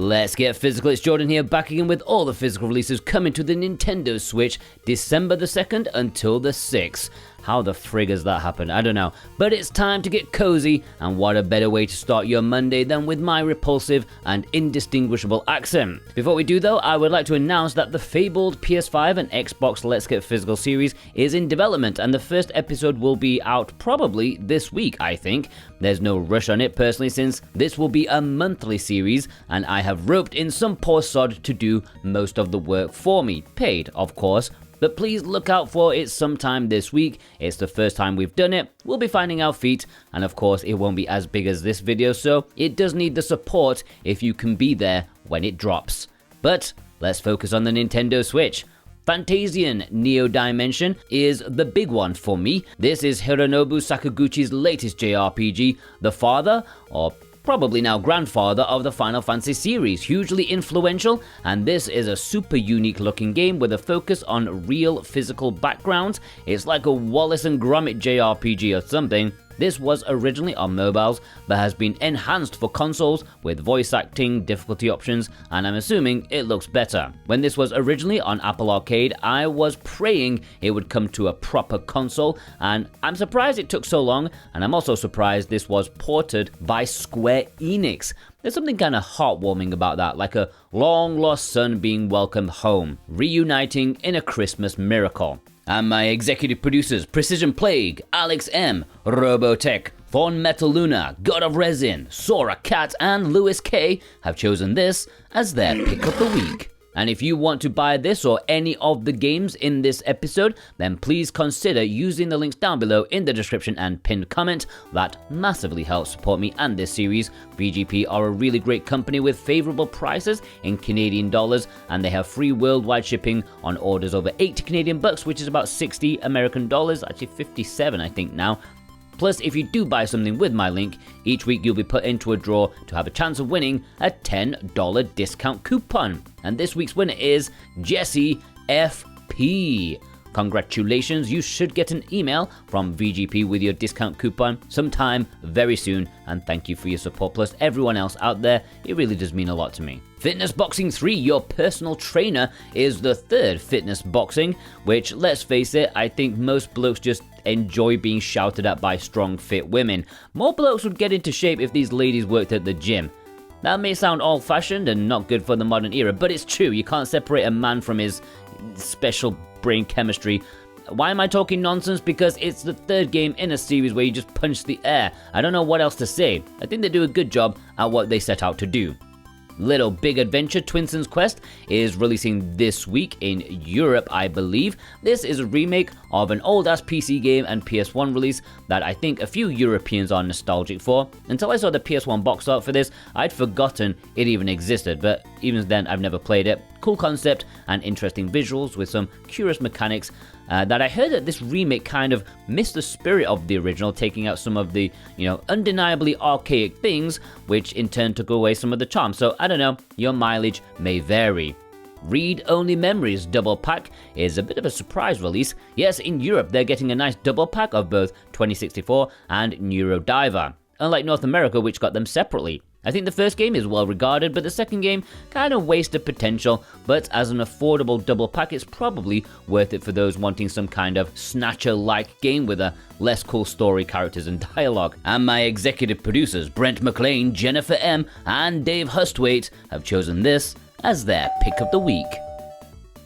Let's get physical. It's Jordan here, back again with all the physical releases coming to the Nintendo Switch December the 2nd until the 6th. How the frig has that happened? I don't know. But it's time to get cozy, and what a better way to start your Monday than with my repulsive and indistinguishable accent. Before we do though, I would like to announce that the fabled PS5 and Xbox Let's Get Physical series is in development, and the first episode will be out probably this week, I think. There's no rush on it personally, since this will be a monthly series, and I have roped in some poor sod to do most of the work for me. Paid, of course. But please look out for it sometime this week. It's the first time we've done it. We'll be finding our feet, and of course it won't be as big as this video, so it does need the support if you can be there when it drops. But let's focus on the Nintendo Switch. FANTASIAN Neo Dimension is the big one for me. This is Hironobu Sakaguchi's latest JRPG, the father, or probably now grandfather, of the Final Fantasy series, hugely influential, and this is a super unique looking game with a focus on real physical backgrounds. It's like a Wallace and Gromit JRPG or something. This was originally on mobiles, but has been enhanced for consoles with voice acting, difficulty options, and I'm assuming it looks better. When this was originally on Apple Arcade, I was praying it would come to a proper console, and I'm surprised it took so long, and I'm also surprised this was ported by Square Enix. There's something kind of heartwarming about that, like a long-lost son being welcomed home, reuniting in a Christmas miracle. And my executive producers, Precision Plague, Alex M, Robotech, Thorn Metal Luna, God of Resin, Sora Cat, and Lewis K have chosen this as their pick of the week. And if you want to buy this or any of the games in this episode, then please consider using the links down below in the description and pinned comment. That massively helps support me and this series. VGP are a really great company with favorable prices in Canadian dollars, and they have free worldwide shipping on orders over 80 Canadian bucks, which is about 60 American dollars, actually 57 I think now. Plus, if you do buy something with my link, each week you'll be put into a draw to have a chance of winning a $10 discount coupon. And this week's winner is Jesse FP. Congratulations, you should get an email from VGP with your discount coupon sometime very soon, and thank you for your support, plus everyone else out there. It really does mean a lot to me. Fitness Boxing 3, Your Personal Trainer, is the third fitness boxing, which, let's face it, I think most blokes just enjoy being shouted at by strong, fit women. More blokes would get into shape if these ladies worked at the gym. That may sound old-fashioned and not good for the modern era, but it's true. You can't separate a man from his special brain chemistry. Why am I talking nonsense? Because it's the third game in a series where you just punch the air. I don't know what else to say. I think they do a good job at what they set out to do. Little Big Adventure Twinsen's Quest is releasing this week in Europe, I believe. This is a remake of an old-ass PC game and PS1 release that I think a few Europeans are nostalgic for. Until I saw the PS1 box art for this, I'd forgotten it even existed, but even then I've never played it. Cool concept and interesting visuals with some curious mechanics that I heard that this remake kind of missed the spirit of the original, taking out some of the, undeniably archaic things, which in turn took away some of the charm. So I don't know, your mileage may vary. Read Only Memories Double Pack is a bit of a surprise release. Yes, in Europe they're getting a nice double pack of both 2064 and Neurodiver, unlike North America, which got them separately. I think the first game is well regarded, but the second game kind of wasted potential, but as an affordable double pack, it's probably worth it for those wanting some kind of Snatcher-like game with a less cool story, characters, and dialogue. And my executive producers, Brent McLean, Jennifer M, and Dave Hustwaite, have chosen this as their pick of the week.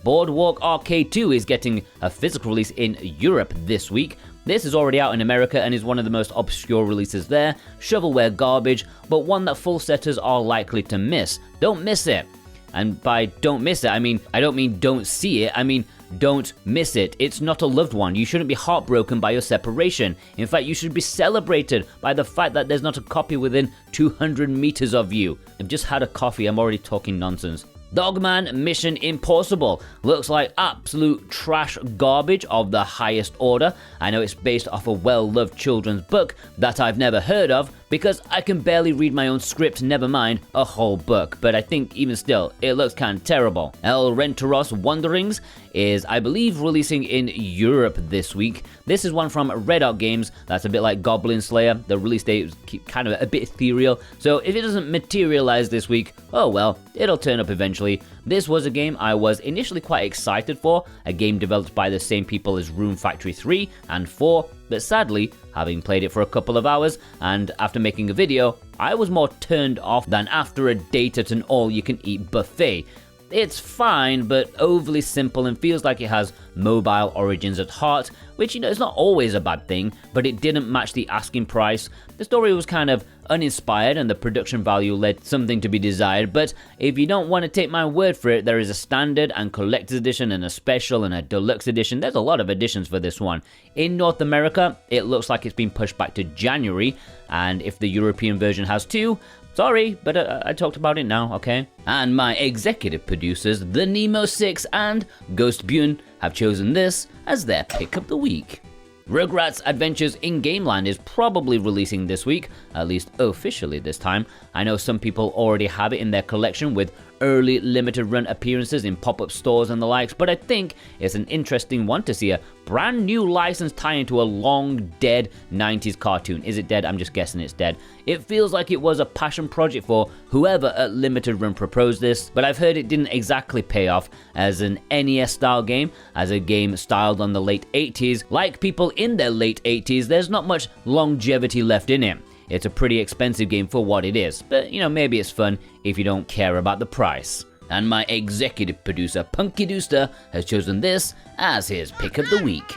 Boardwalk Arcade 2 is getting a physical release in Europe this week. This is already out in America and is one of the most obscure releases there. Shovelware garbage, but one that full setters are likely to miss. Don't miss it. And by don't miss it, I don't mean don't see it, I mean don't miss it. It's not a loved one. You shouldn't be heartbroken by your separation. In fact, you should be celebrated by the fact that there's not a copy within 200 meters of you. I've just had a coffee, I'm already talking nonsense. Dogman Mission Impossible looks like absolute trash garbage of the highest order. I know it's based off a well-loved children's book that I've never heard of, because I can barely read my own script, never mind a whole book, but I think even still, it looks kind of terrible. Elrentaros Wanderings is, I believe, releasing in Europe this week. This is one from Red Art Games that's a bit like Goblin Slayer. The release date is kind of a bit ethereal, so if it doesn't materialize this week, oh well, it'll turn up eventually. This was a game I was initially quite excited for, a game developed by the same people as Rune Factory 3 and 4, but sadly, having played it for a couple of hours, and after making a video, I was more turned off than after a date at an all-you-can-eat buffet. It's fine, but overly simple and feels like it has mobile origins at heart, which, is not always a bad thing, but it didn't match the asking price. The story was kind of uninspired and the production value led something to be desired, but if you don't want to take my word for it, there is a standard and collector's edition and a special and a deluxe edition. There's a lot of editions for this one. In North America, it looks like it's been pushed back to January, and if the European version has two, sorry, but I talked about it now, okay? And my executive producers, The Nemo 6 and Ghost Bune, have chosen this as their pick of the week. Rugrats Adventures in Gameland is probably releasing this week, at least officially this time. I know some people already have it in their collection with early limited run appearances in pop-up stores and the likes, but I think it's an interesting one to see a brand new license tie into a long dead 90s cartoon. Is it dead? I'm just guessing it's dead. It feels like it was a passion project for whoever at limited run proposed this, but I've heard it didn't exactly pay off as an NES style game, as a game styled on the late 80s. Like people in their late 80s, there's not much longevity left in it. It's a pretty expensive game for what it is, but maybe it's fun if you don't care about the price. And my executive producer, Punky Dooster, has chosen this as his pick of the week.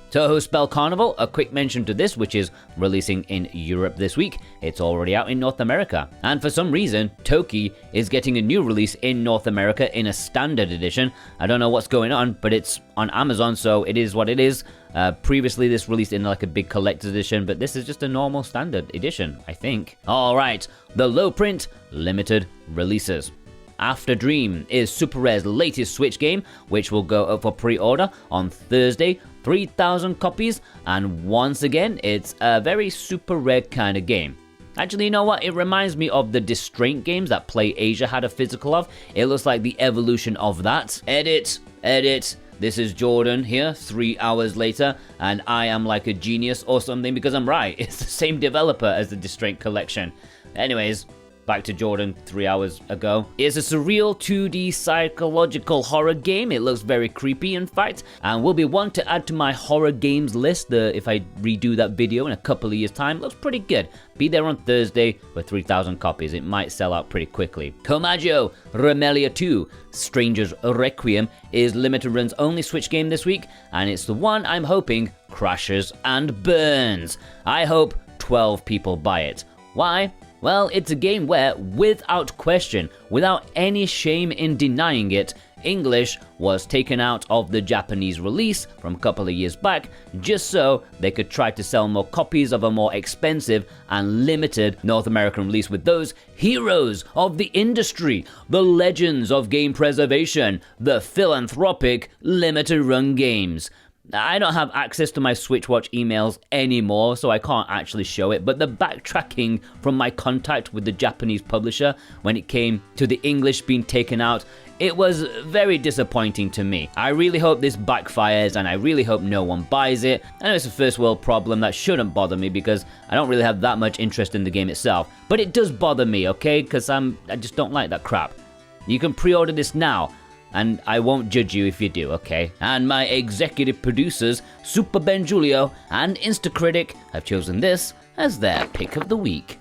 Toho Spell Carnival, a quick mention to this, which is releasing in Europe this week. It's already out in North America. And for some reason, Toki is getting a new release in North America in a standard edition. I don't know what's going on, but it's on Amazon, so it is what it is. Previously, this released in like a big collector's edition, but this is just a normal standard edition, I think. Alright, the low print, limited releases. Afterdream is Super Rare's latest Switch game, which will go up for pre-order on Thursday, 3,000 copies, and once again, it's a very Super Rare kind of game. Actually, you know what? It reminds me of the Distraint games that Play Asia had a physical of. It looks like the evolution of that. Edit. This is Jordan here, 3 hours later, and I am like a genius or something because I'm right. It's the same developer as the Distraint collection. Anyways, back to Jordan 3 hours ago. It's a surreal 2D psychological horror game. It looks very creepy, in fact, and will be one to add to my horror games list if I redo that video in a couple of years' time. Looks pretty good. Be there on Thursday for 3,000 copies. It might sell out pretty quickly. Koumajou, Remilia 2, Stranger's Requiem is limited run's only Switch game this week, and it's the one I'm hoping crashes and burns. I hope 12 people buy it. Why? Well, it's a game where, without question, without any shame in denying it, English was taken out of the Japanese release from a couple of years back, just so they could try to sell more copies of a more expensive and limited North American release with those heroes of the industry, the legends of game preservation, the philanthropic limited run games. I don't have access to my Switch Watch emails anymore, so I can't actually show it, but the backtracking from my contact with the Japanese publisher when it came to the English being taken out, it was very disappointing to me. I really hope this backfires, and I really hope no one buys it. I know it's a first world problem that shouldn't bother me because I don't really have that much interest in the game itself, but it does bother me, okay? Because I just don't like that crap. You can pre-order this now, and I won't judge you if you do, okay? And my executive producers, Super Ben Julio and Instacritic, have chosen this as their pick of the week.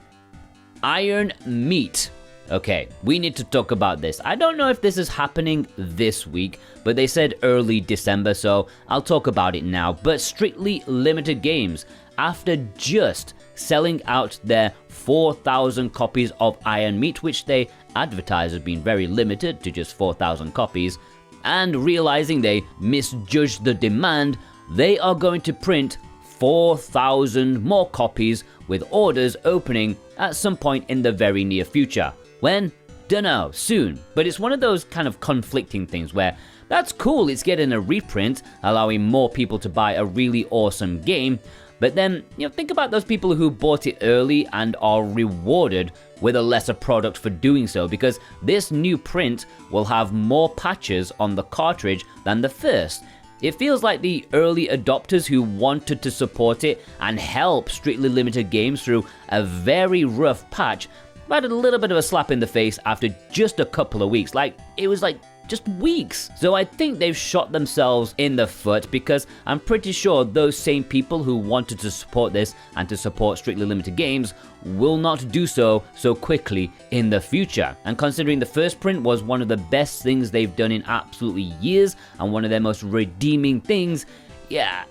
Iron Meat. Okay, we need to talk about this. I don't know if this is happening this week, but they said early December, so I'll talk about it now. But strictly limited games. After just selling out their 4,000 copies of Iron Meat, which they advertise as being very limited to just 4,000 copies, and realizing they misjudged the demand, they are going to print 4,000 more copies with orders opening at some point in the very near future. When? Dunno, soon. But it's one of those kind of conflicting things where that's cool, it's getting a reprint, allowing more people to buy a really awesome game, But then, think about those people who bought it early and are rewarded with a lesser product for doing so, because this new print will have more patches on the cartridge than the first. It feels like the early adopters who wanted to support it and help Strictly Limited games through a very rough patch had a little bit of a slap in the face after just a couple of weeks. It was just weeks. So I think they've shot themselves in the foot, because I'm pretty sure those same people who wanted to support this and to support Strictly Limited games will not do so quickly in the future. And considering the first print was one of the best things they've done in absolutely years and one of their most redeeming things, yeah,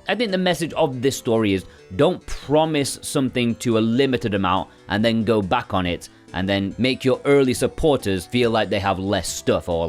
I think the message of this story is don't promise something to a limited amount and then go back on it and then make your early supporters feel like they have less stuff or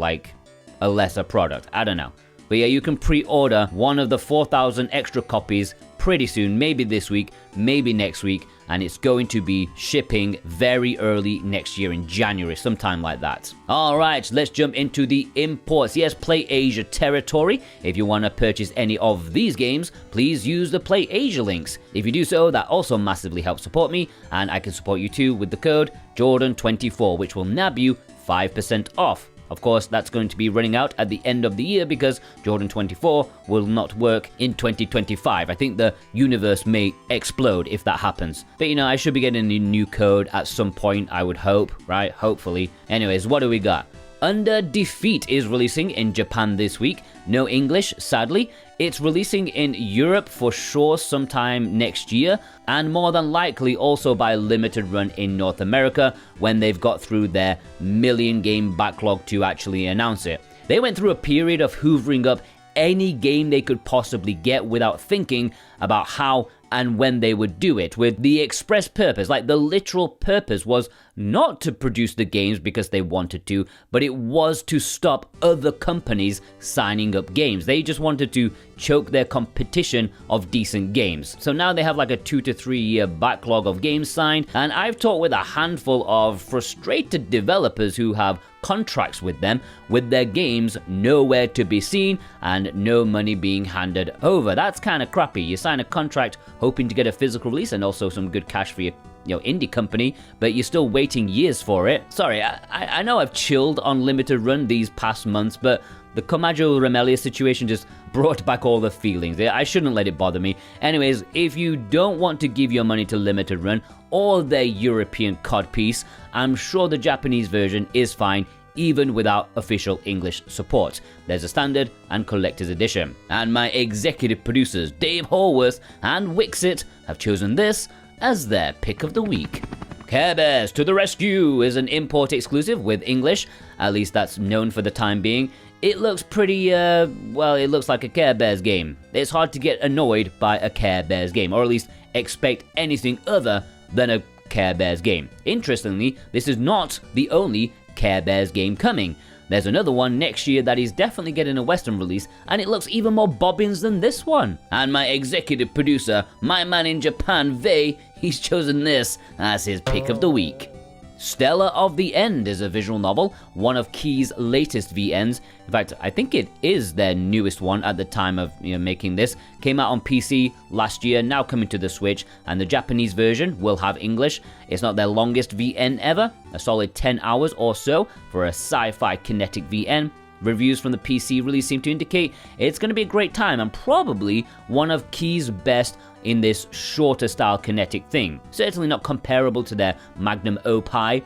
a lesser product. I don't know. But yeah, you can pre-order one of the 4,000 extra copies pretty soon, maybe this week, maybe next week, and it's going to be shipping very early next year in January, sometime like that. Alright, let's jump into the imports. Yes, Play Asia territory. If you want to purchase any of these games, please use the Play Asia links. If you do so, that also massively helps support me, and I can support you too with the code Jordan24, which will nab you 5% off. Of course, that's going to be running out at the end of the year because Jordan 24 will not work in 2025. I think the universe may explode if that happens. But I should be getting a new code at some point, I would hope, right? Hopefully. Anyways, what do we got? Under Defeat is releasing in Japan this week. No English, sadly. It's releasing in Europe for sure sometime next year, and more than likely also by limited run in North America when they've got through their million game backlog to actually announce it. They went through a period of hoovering up any game they could possibly get without thinking about how and when they would do it, with the express purpose, the literal purpose was not to produce the games because they wanted to, but it was to stop other companies signing up games. They just wanted to choke their competition of decent games. So now they have a 2 to 3 year backlog of games signed, and I've talked with a handful of frustrated developers who have contracts with them, with their games nowhere to be seen and no money being handed over. That's kind of crappy. You sign a contract hoping to get a physical release and also some good cash for your indie company, but you're still waiting years for it. Sorry, I know I've chilled on limited run these past months, but the Koumajou Remilia situation just brought back all the feelings. I shouldn't let it bother me. Anyways, if you don't want to give your money to limited run or their European codpiece, I'm sure the Japanese version is fine even without official English support. There's a standard and collector's edition. And my executive producers Dave Horworth and Wixit have chosen this as their pick of the week. Care Bears to the Rescue is an import exclusive with English, at least that's known for the time being. It looks pretty, it looks like a Care Bears game. It's hard to get annoyed by a Care Bears game, or at least expect anything other than a Care Bears game. Interestingly, this is not the only Care Bears game coming. There's another one next year that is definitely getting a Western release, and it looks even more bobbins than this one. And my executive producer, my man in Japan, Vei, he's chosen this as his pick of the week. Stella of The End is a visual novel, one of Key's latest VNs. In fact, I think it is their newest one at the time of making this. Came out on PC last year, now coming to the Switch, and the Japanese version will have English. It's not their longest VN ever, a solid 10 hours or so for a sci-fi kinetic VN. Reviews from the PC release seem to indicate it's going to be a great time and probably one of Key's best in this shorter style kinetic thing. Certainly not comparable to their magnum opus.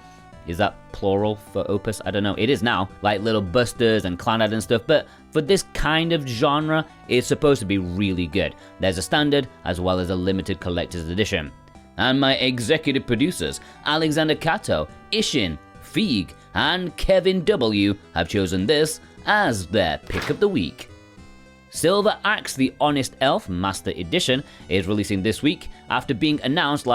Is that plural for opus? I don't know. It is now, like Little Busters and Clannad and stuff, but for this kind of genre, it's supposed to be really good. There's a standard as well as a limited collector's edition. And my executive producers, Alexander Kato, Ishin, Feig, and Kevin W. have chosen this as their pick of the week. Silver Axe the Honest Elf Master Edition is releasing this week after being announced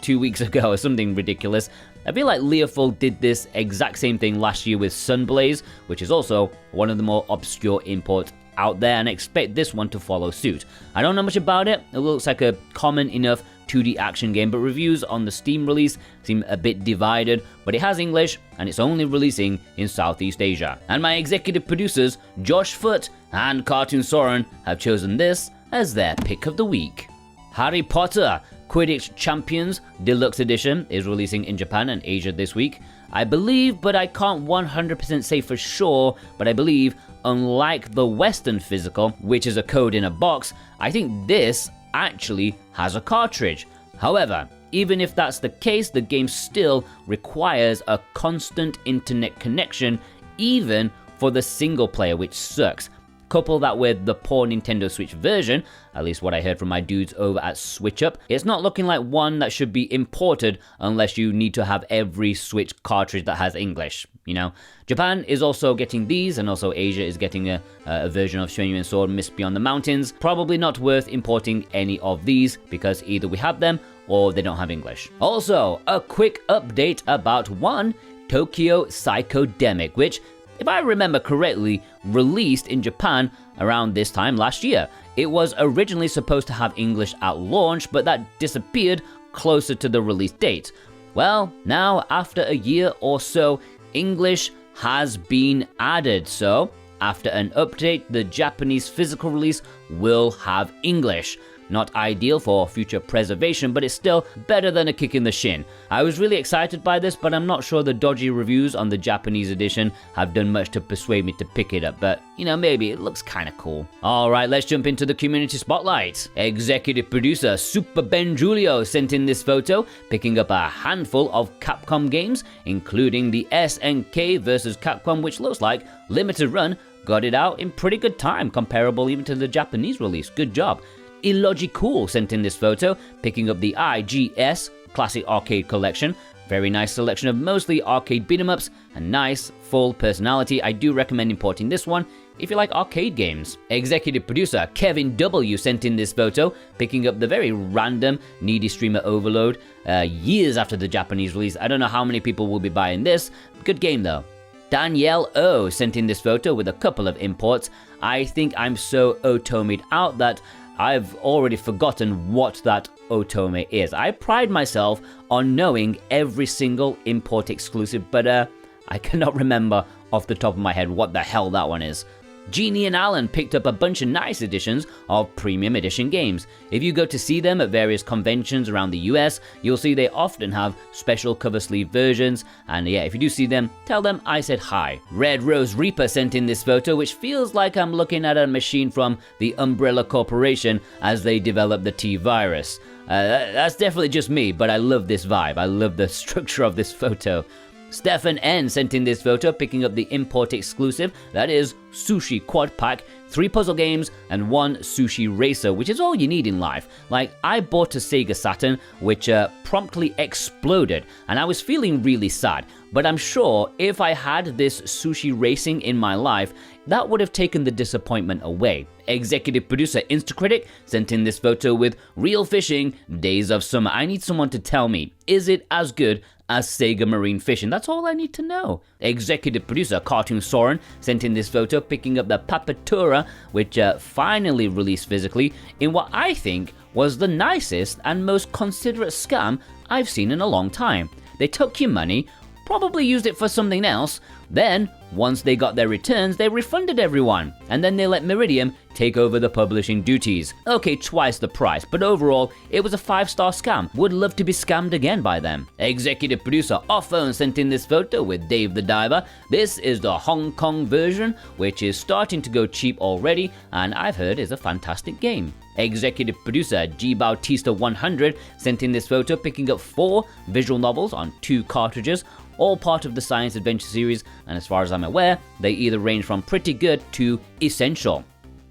2 weeks ago or something ridiculous. I feel like Leofold did this exact same thing last year with Sunblaze, which is also one of the more obscure imports out there, and I expect this one to follow suit. I don't know much about it. It looks like a common enough 2D action game, but reviews on the Steam release seem a bit divided, but it has English and it's only releasing in Southeast Asia. And my executive producers, Josh Foote and Cartoon Soren, have chosen this as their pick of the week. Harry Potter Quidditch Champions Deluxe Edition is releasing in Japan and Asia this week. I believe, but I can't 100% say for sure, but I believe, unlike the Western physical, which is a code in a box, I think this actually has a cartridge. However, even if that's the case, the game still requires a constant internet connection, even for the single player, which sucks. Couple that with the poor Nintendo Switch version, at least what I heard from my dudes over at SwitchUp, it's not looking like one that should be imported unless you need to have every Switch cartridge that has English, you know? Japan is also getting these, and also Asia is getting a version of Xuanyuan Sword Mist Beyond the Mountains. Probably not worth importing any of these, because either we have them or they don't have English. Also, a quick update about one Tokyo Psychodemic, which, if I remember correctly, released in Japan around this time last year. It was originally supposed to have English at launch, but that disappeared closer to the release date. Well, now after a year or so, English has been added, so after an update, the Japanese physical release will have English. Not ideal for future preservation, but it's still better than a kick in the shin. I was really excited by this, but I'm not sure the dodgy reviews on the Japanese edition have done much to persuade me to pick it up, but, you know, maybe it looks kinda cool. Alright, let's jump into the community spotlight. Executive producer Super Ben Julio sent in this photo, picking up a handful of Capcom games, including the SNK vs Capcom, which looks like limited run, got it out in pretty good time, comparable even to the Japanese release. Good job. Illogicool sent in this photo, picking up the IGS Classic Arcade Collection. Very nice selection of mostly arcade beat-em-ups and nice, full personality. I do recommend importing this one if you like arcade games. Executive producer Kevin W sent in this photo, picking up the very random Needy Streamer Overload years after the Japanese release. I don't know how many people will be buying this. Good game though. Danielle O sent in this photo with a couple of imports. I think I'm so otomied out that I've already forgotten what that otome is. I pride myself on knowing every single import exclusive, but I cannot remember off the top of my head what the hell that one is. Jeannie and Alan picked up a bunch of nice editions of premium edition games. If you go to see them at various conventions around the US, you'll see they often have special cover sleeve versions, and yeah, if you do see them, tell them I said hi. Red Rose Reaper sent in this photo, which feels like I'm looking at a machine from the Umbrella Corporation as they develop the T-Virus. That's definitely just me, but I love this vibe. I love the structure of this photo. Stefan N sent in this photo, picking up the import exclusive, that is Sushi Quad Pack, 3 puzzle games, and 1 Sushi Racer, which is all you need in life. Like, I bought a Sega Saturn, which promptly exploded, and I was feeling really sad, but I'm sure if I had this sushi racing in my life, that would have taken the disappointment away. Executive producer Instacritic sent in this photo with Real Fishing, Days of Summer. I need someone to tell me, is it as good as Sega Marine Fishing? That's all I need to know. Executive producer Cartoon Soren sent in this photo, picking up the Papatura, which finally released physically, in what I think was the nicest and most considerate scam I've seen in a long time. They took your money, probably used it for something else, then, once they got their returns, they refunded everyone, and then they let Meridian take over the publishing duties. Okay, twice the price, but overall, it was a 5-star scam. Would love to be scammed again by them. Executive producer Offphone sent in this photo with Dave the Diver. This is the Hong Kong version, which is starting to go cheap already, and I've heard is a fantastic game. Executive producer G Bautista 100 sent in this photo, picking up 4 visual novels on 2 cartridges, all part of the Science Adventure series, and as far as I'm aware, they either range from pretty good to essential.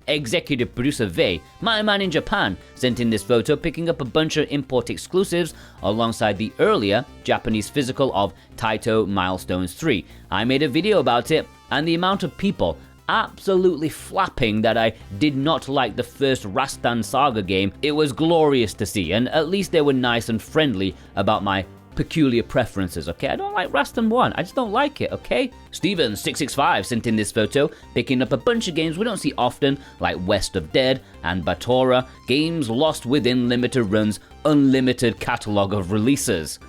Executive producer Vei, my man in Japan, sent in this photo, picking up a bunch of import exclusives alongside the earlier Japanese physical of Taito Milestones 3. I made a video about it, and the amount of people absolutely flapping that I did not like the first Rastan Saga game, it was glorious to see, and at least they were nice and friendly about my peculiar preferences, okay? I don't like Rastan 1, I just don't like it, okay? Steven665 sent in this photo, picking up a bunch of games we don't see often, like West of Dead and Batora, games lost within limited runs, unlimited catalogue of releases.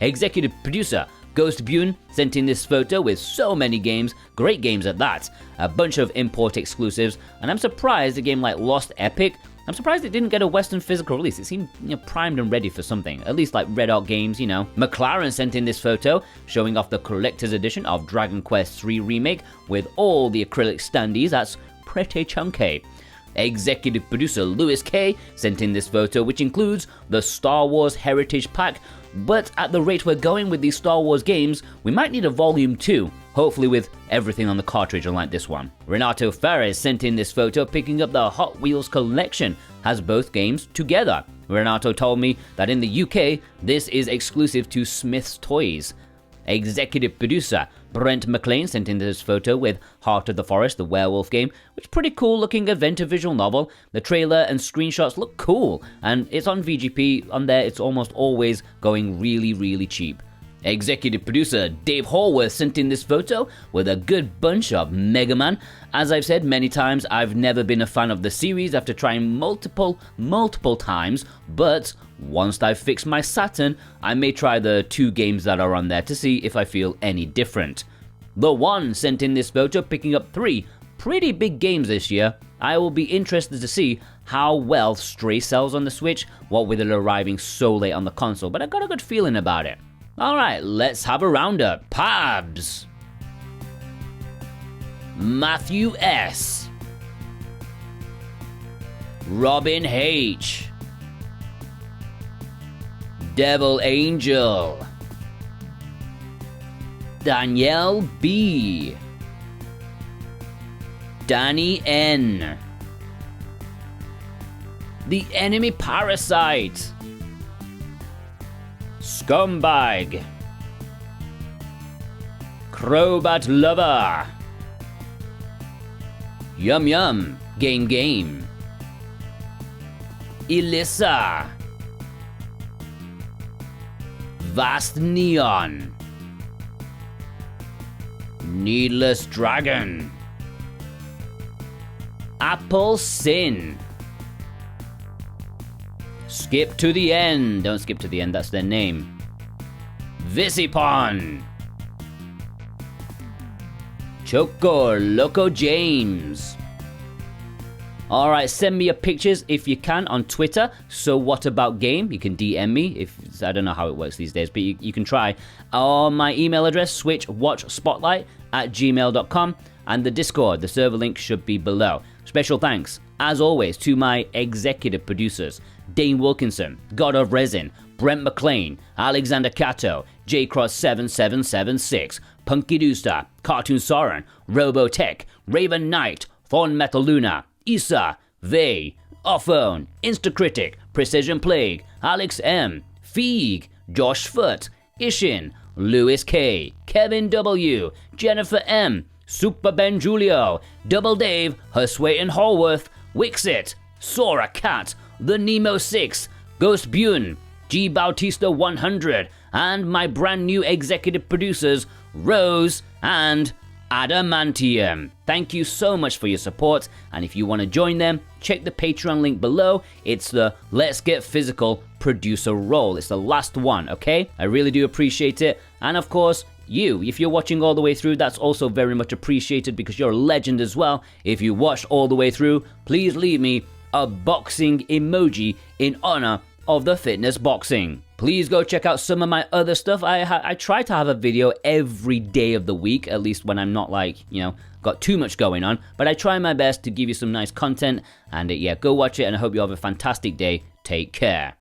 Executive producer Ghost Bune sent in this photo with so many games, great games at that, a bunch of import exclusives, and I'm surprised a game like Lost Epic I'm surprised it didn't get a Western physical release. It seemed primed and ready for something, at least like Red Art Games, McLaren sent in this photo, showing off the collector's edition of Dragon Quest III Remake with all the acrylic standees. That's pretty chunky. Executive producer Louis K sent in this photo, which includes the Star Wars Heritage Pack, but at the rate we're going with these Star Wars games, we might need a Volume 2, hopefully with everything on the cartridge unlike this one. Renato Fares sent in this photo picking up the Hot Wheels collection, has both games together. Renato told me that in the UK, this is exclusive to Smith's Toys. Executive producer Brent McLean sent in this photo with Heart of the Forest, the werewolf game, which is a pretty cool looking adventure visual novel. The trailer and screenshots look cool, and it's on VGP. On there, it's almost always going really, really cheap. Executive producer Dave Horworth sent in this photo with a good bunch of Mega Man. As I've said many times, I've never been a fan of the series after trying multiple times, but once I've fixed my Saturn, I may try the 2 games that are on there to see if I feel any different. The One sent in this photo picking up 3 pretty big games this year. I will be interested to see how well Stray sells on the Switch, what with it arriving so late on the console, but I got a good feeling about it. Alright, let's have a roundup. Pabs. Matthew S. Robin H. Devil Angel. Danielle B. Danny N. The Enemy Parasite. Scumbag. Crobat Lover. Yum Yum. Game. Elissa. Vast Neon. Needless Dragon. Apple Sin. Skip to the End. Don't skip to the end, that's their name. Visipon. Choco Loco James. Alright, send me your pictures if you can on Twitter. So what about game? You can DM me if I don't know how it works these days, but you can try. Or my email address, switchwatchspotlight@gmail.com, and the Discord. The server link should be below. Special thanks, as always, to my executive producers, Dane Wilkinson, God of Resin, Brent McLean, Alexander Cato, JCross7776, Punky Dooster, Cartoon Soren, Robotech, Raven Knight, Thorn Metal Luna, Issa, Vey, Offone, Instacritic, Precision Plague, Alex M, Feig, Josh Foot, Ishin, Lewis K, Kevin W, Jennifer M, Super Ben Julio, Double Dave, Husway and Hallworth, Wixit, Sora Cat, The Nemo 6, Ghost Bune, G Bautista 100, and my brand new executive producers, Rose and Adamantium. Thank you so much for your support, and if you want to join them, check the Patreon link below. It's the Let's Get Physical producer role. It's the last one, okay? I really do appreciate it, and of course, if you're watching all the way through, that's also very much appreciated because you're a legend as well. If you watched all the way through, please leave me a boxing emoji in honor of the fitness boxing. Please go check out some of my other stuff. I try to have a video every day of the week, at least when I'm not got too much going on, but I try my best to give you some nice content, and yeah, go watch it, and I hope you have a fantastic day. Take care.